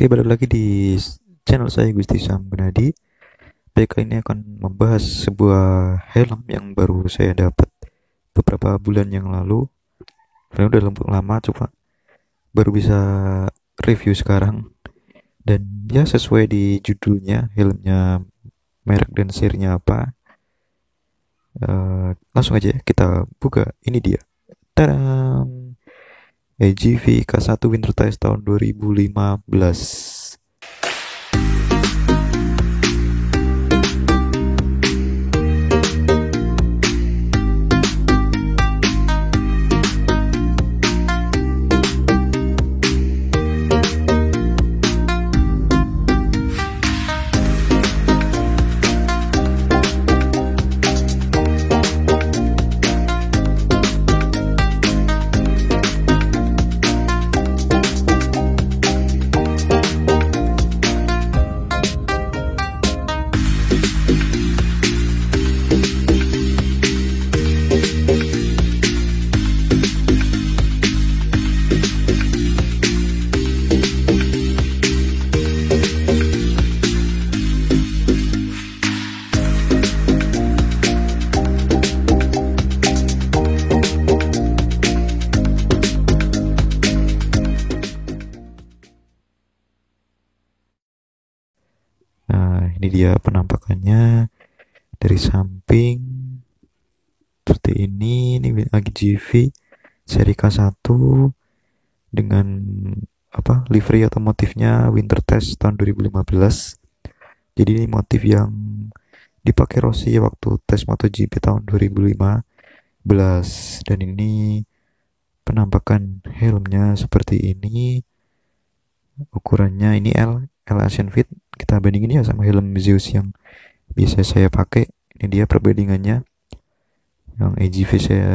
Oke, balik lagi di channel saya Gusti Sam Gunadi. Baik, kali ini akan membahas sebuah helm yang baru saya dapat beberapa bulan yang lalu. Karena udah lama, coba baru bisa review sekarang. Dan ya sesuai di judulnya, helmnya merek dan serinya apa. Langsung aja ya, kita buka. Ini dia. Tadam! AGV K1 Winter Test tahun 2015. Nah, ini dia penampakannya dari samping seperti ini lagi GV seri K1 dengan livery atau motifnya Winter Test tahun 2015. Jadi ini motif yang dipakai Rossi waktu tes MotoGP tahun 2015, dan ini penampakan helmnya seperti ini. Ukurannya ini L Asian Fit. Kita bandingin ya sama helm Zeus yang bisa saya pakai. Ini dia perbandingannya. Yang AGV saya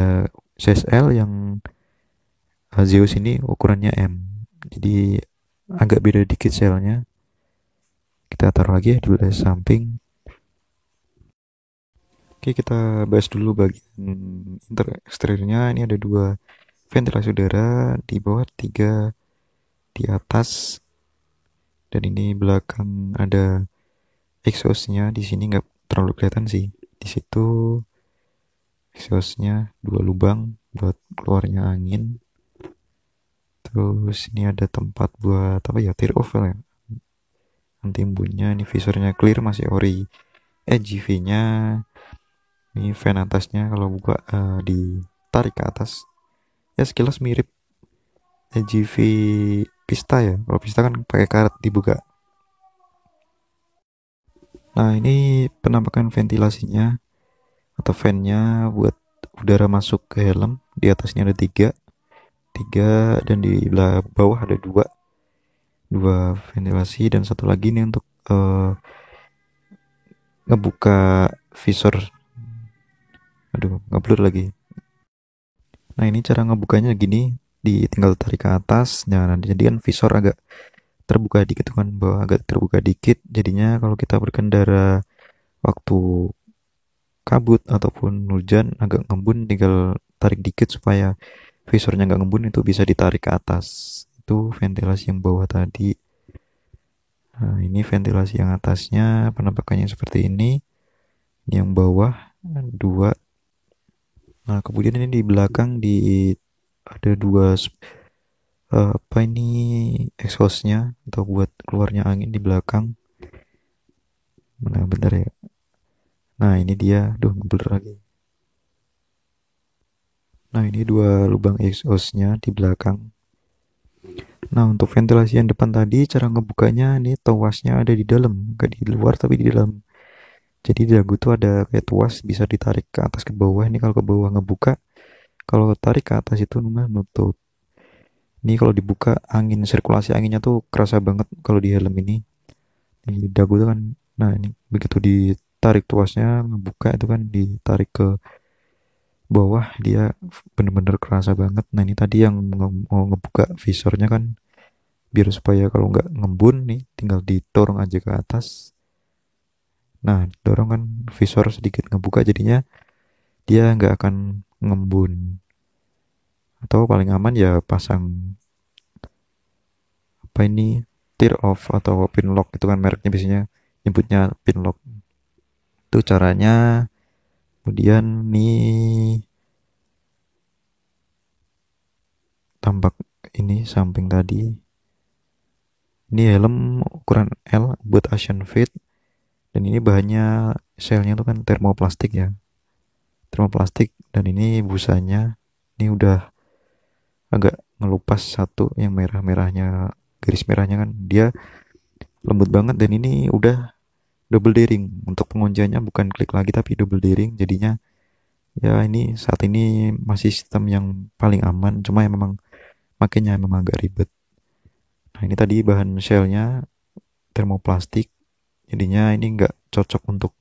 CSL, yang Zeus ini ukurannya M. Jadi agak beda dikit selnya. Kita taruh lagi ya di belah samping. Oke, kita bahas dulu bagian eksteriornya. Ini ada dua ventilasi udara di bawah, tiga di atas, dan ini belakang ada exhaustnya. Di sini nggak terlalu kelihatan sih. Di situ exhaustnya dua lubang buat keluarnya angin. Terus ini ada tempat buat tear off ya, anti embunnya. Ini visornya clear, masih ori. GV-nya ini fan atasnya kalau buka ditarik ke atas ya sekilas mirip GV Pista ya. Kalau Pista kan pakai karet dibuka. Nah, ini penampakan ventilasinya atau fan-nya buat udara masuk ke helm. Di atasnya ada tiga, dan di bawah ada dua ventilasi, dan satu lagi nih untuk ngebuka visor. Aduh, ngeblur lagi. Nah, ini cara ngebukanya gini, tinggal tarik ke atas. Nah, jadi kan visor agak terbuka dikit kan, bawah agak terbuka dikit. Jadinya kalau kita berkendara waktu kabut ataupun hujan agak ngembun, tinggal tarik dikit supaya visornya nggak ngembun. Itu bisa ditarik ke atas. Itu ventilasi yang bawah tadi. Nah, ini ventilasi yang atasnya, penampakannya seperti ini. Ini yang bawah dua. Nah, kemudian ini di belakang ada dua ini exhaustnya atau buat keluarnya angin di belakang. Mana bentar ya. Nah, ini dia. Ngeblur lagi. Nah, ini dua lubang exhaustnya di belakang. Nah, untuk ventilasi yang depan tadi, cara ngebukanya ini tuasnya ada di dalam, nggak di luar tapi di dalam. Jadi di dagu tuh ada kayak tuas, bisa ditarik ke atas ke bawah. Ini kalau ke bawah ngebuka, kalau tarik ke atas itu namanya nutup. Ini kalau dibuka, sirkulasi anginnya tuh kerasa banget kalau di helm ini. Di dagu tuh kan, nah ini begitu ditarik tuasnya, ngebuka itu kan ditarik ke bawah, dia bener-bener kerasa banget. Nah, ini tadi yang mau ngebuka visornya kan, biar supaya kalau nggak ngembun nih, tinggal didorong aja ke atas. Nah, dorong kan visor sedikit ngebuka, jadinya dia nggak akan ngembun. Atau paling aman ya pasang apa ini tear off atau pin lock, itu kan mereknya biasanya nyebutnya pin lock. Itu caranya. Kemudian nih tampak ini samping tadi. Ini helm ukuran L buat Asian Fit, dan ini bahannya shellnya tuh kan termoplastik ya, termoplastik. Dan ini busanya ini udah agak ngelupas satu yang merah-merahnya, garis merahnya kan dia lembut banget. Dan ini udah double daring untuk pengunciannya, bukan klik lagi tapi double daring. Jadinya ya ini saat ini masih sistem yang paling aman, cuma yang memang makanya memang agak ribet. Nah ini tadi bahan shellnya termoplastik, jadinya ini nggak cocok untuk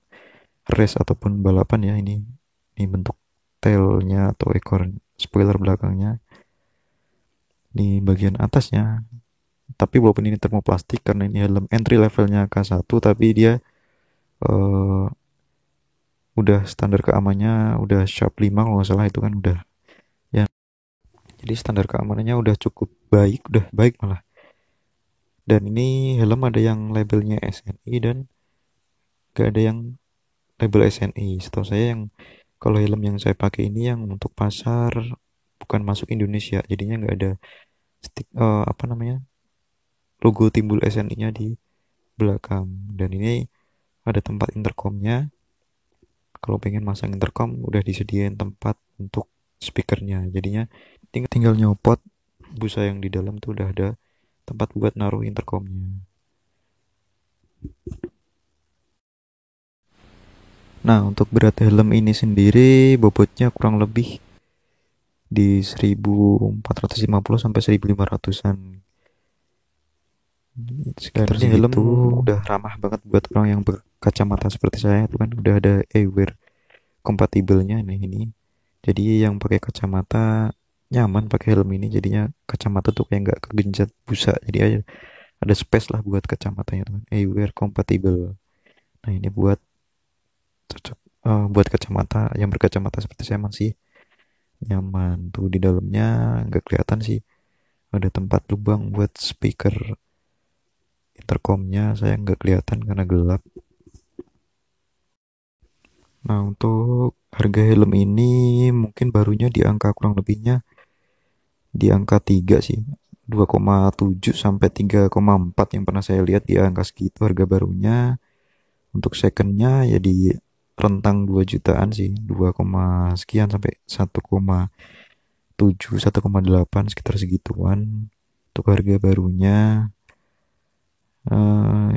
race ataupun balapan ya. Ini bentuk tailnya atau ekor spoiler belakangnya di bagian atasnya. Tapi walaupun ini termoplastik, karena ini helm entry levelnya K1, tapi dia eh, udah standar keamanannya udah Sharp 5 kalau nggak salah, itu kan udah ya. Jadi standar keamanannya udah cukup baik, udah baik malah. Dan ini helm ada yang labelnya SNI dan gak ada yang label SNI. Setahu saya yang kalau helm yang saya pakai ini yang untuk pasar, bukan masuk Indonesia, jadinya nggak ada apa namanya, logo timbul SNI-nya di belakang. Dan ini ada tempat intercomnya. Kalau pengen masang intercom udah disediain tempat untuk speakernya, jadinya tinggal nyopot busa yang di dalam tuh udah ada tempat buat naruh intercomnya. Nah untuk berat helm ini sendiri bobotnya kurang lebih di 1450 sampai 1500-an. Sekitar ini helm udah ramah banget buat orang yang berkacamata seperti saya, itu kan udah ada eyewear kompatibelnya nih ini. Jadi yang pakai kacamata nyaman pakai helm ini, jadinya kacamata tuh kayak nggak kegenjat busa, jadi ada space lah buat kacamatanya teman. Eyewear compatible. Nah ini buat cocok buat kacamata yang berkacamata seperti saya, masih nyaman tuh. Di dalamnya nggak kelihatan sih ada tempat lubang buat speaker intercomnya, saya nggak kelihatan karena gelap. Nah untuk harga helm ini mungkin barunya di angka kurang lebihnya di angka 3 sih, 2,7 sampai 3,4 yang pernah saya lihat, di angka segitu harga barunya. Untuk secondnya ya di rentang 2 jutaan sih, 2, sekian sampai 1,7 1,8 sekitar segituan untuk harga barunya.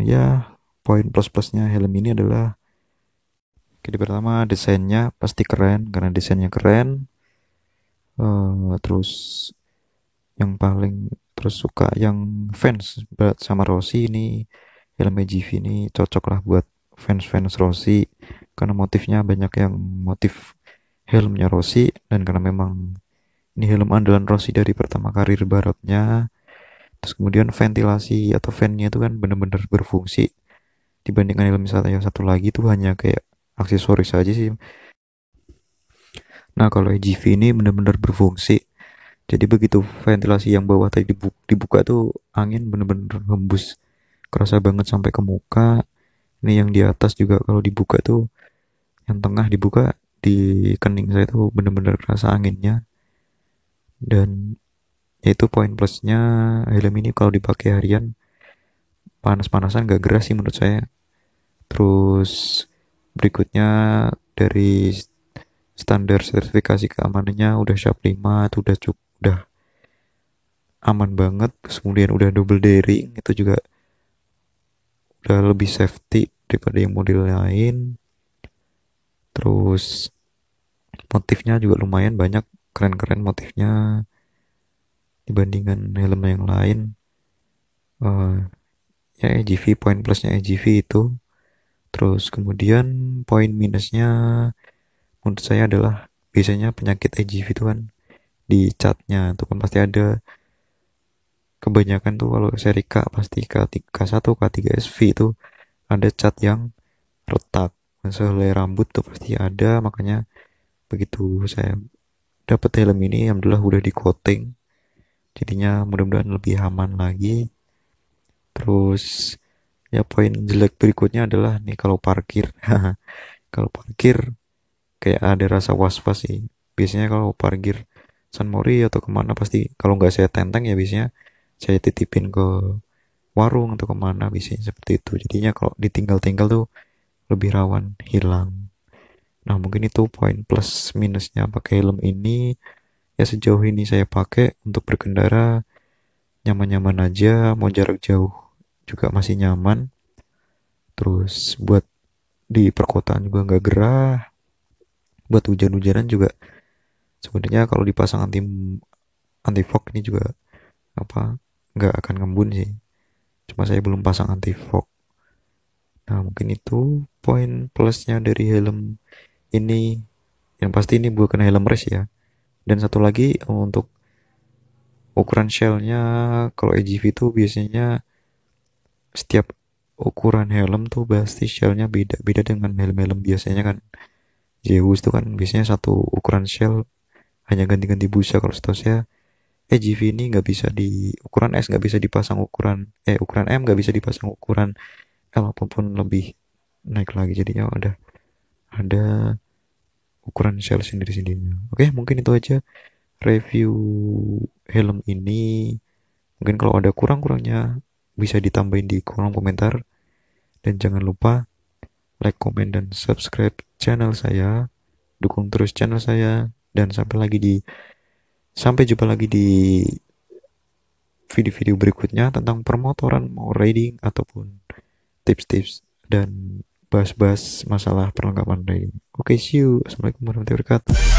Ya poin plus plusnya helm ini adalah, jadi pertama desainnya pasti keren, karena desainnya keren. Terus yang paling terus suka yang fans berat sama Rossi ini, helm GV ini cocok lah buat fans-fans Rossi, karena motifnya banyak yang motif helmnya Rossi. Dan karena memang ini helm andalan Rossi dari pertama karir balapnya. Terus kemudian ventilasi atau fan-nya itu kan bener-bener berfungsi, dibandingkan helm misalnya yang satu lagi itu hanya kayak aksesoris saja sih. Nah kalau EGV ini bener-bener berfungsi. Jadi begitu ventilasi yang bawah tadi dibuka tuh angin bener-bener hembus, kerasa banget sampai ke muka. Ini yang di atas juga kalau dibuka tuh, yang tengah dibuka di kening saya tuh bener-bener kerasa anginnya. Dan itu poin plusnya helm ini kalau dipakai harian, panas-panasan gak gerah sih menurut saya. Terus berikutnya dari standar sertifikasi keamanannya udah Sharp 5, itu udah cukup, udah aman banget. Terus kemudian udah double daring, itu juga udah lebih safety daripada yang model lain. Terus motifnya juga lumayan banyak, keren-keren motifnya dibandingkan helm yang lain. uh, Ya EGV, poin plusnya EGV itu. Terus kemudian poin minusnya menurut saya adalah biasanya penyakit EGV itu kan di catnya tuh kan pasti ada, kebanyakan tuh kalau seri K pasti K1 K3 SV itu ada cat yang retak. Sehelai rambut tuh pasti ada, makanya begitu saya dapat helm ini alhamdulillah udah di coating, jadinya mudah-mudahan lebih aman lagi. Terus ya poin jelek berikutnya adalah nih kalau parkir. Kalau parkir kayak ada rasa was-was sih. Biasanya kalau parkir San Mori atau kemana pasti kalau nggak saya tenteng ya biasanya saya titipin ke warung atau kemana biasanya seperti itu. Jadinya kalau ditinggal-tinggal tuh lebih rawan hilang. Nah mungkin itu poin plus minusnya pakai helm ini. Ya sejauh ini saya pakai untuk berkendara nyaman-nyaman aja, mau jarak jauh juga masih nyaman. Terus buat di perkotaan juga nggak gerah, buat hujan-hujanan juga sebenarnya kalau dipasang anti fog ini juga apa nggak akan ngembun sih. Cuma saya belum pasang anti fog. Nah mungkin itu poin plusnya dari helm ini. Yang pasti ini bukan helm race ya. Dan satu lagi untuk ukuran shellnya, kalau AGV itu biasanya setiap ukuran helm tuh pasti shellnya beda-beda dengan helm-helm biasanya kan. Zeus itu kan biasanya satu ukuran shell, hanya ganti-ganti busa. Kalau setahu saya AGV ini nggak bisa di ukuran S nggak bisa dipasang ukuran M nggak bisa dipasang ukuran L apapun lebih naik lagi, jadinya ada ukuran shell sendiri-sendirinya. Oke, mungkin itu aja review helm ini. Mungkin kalau ada kurang-kurangnya bisa ditambahin di kolom komentar. Dan jangan lupa like, comment, dan subscribe channel saya. Dukung terus channel saya. Dan sampai jumpa lagi di video-video berikutnya tentang permotoran, mau riding ataupun tips-tips dan bahas-bahas masalah perlengkapan riding. Oke, see you. Assalamualaikum warahmatullahi wabarakatuh.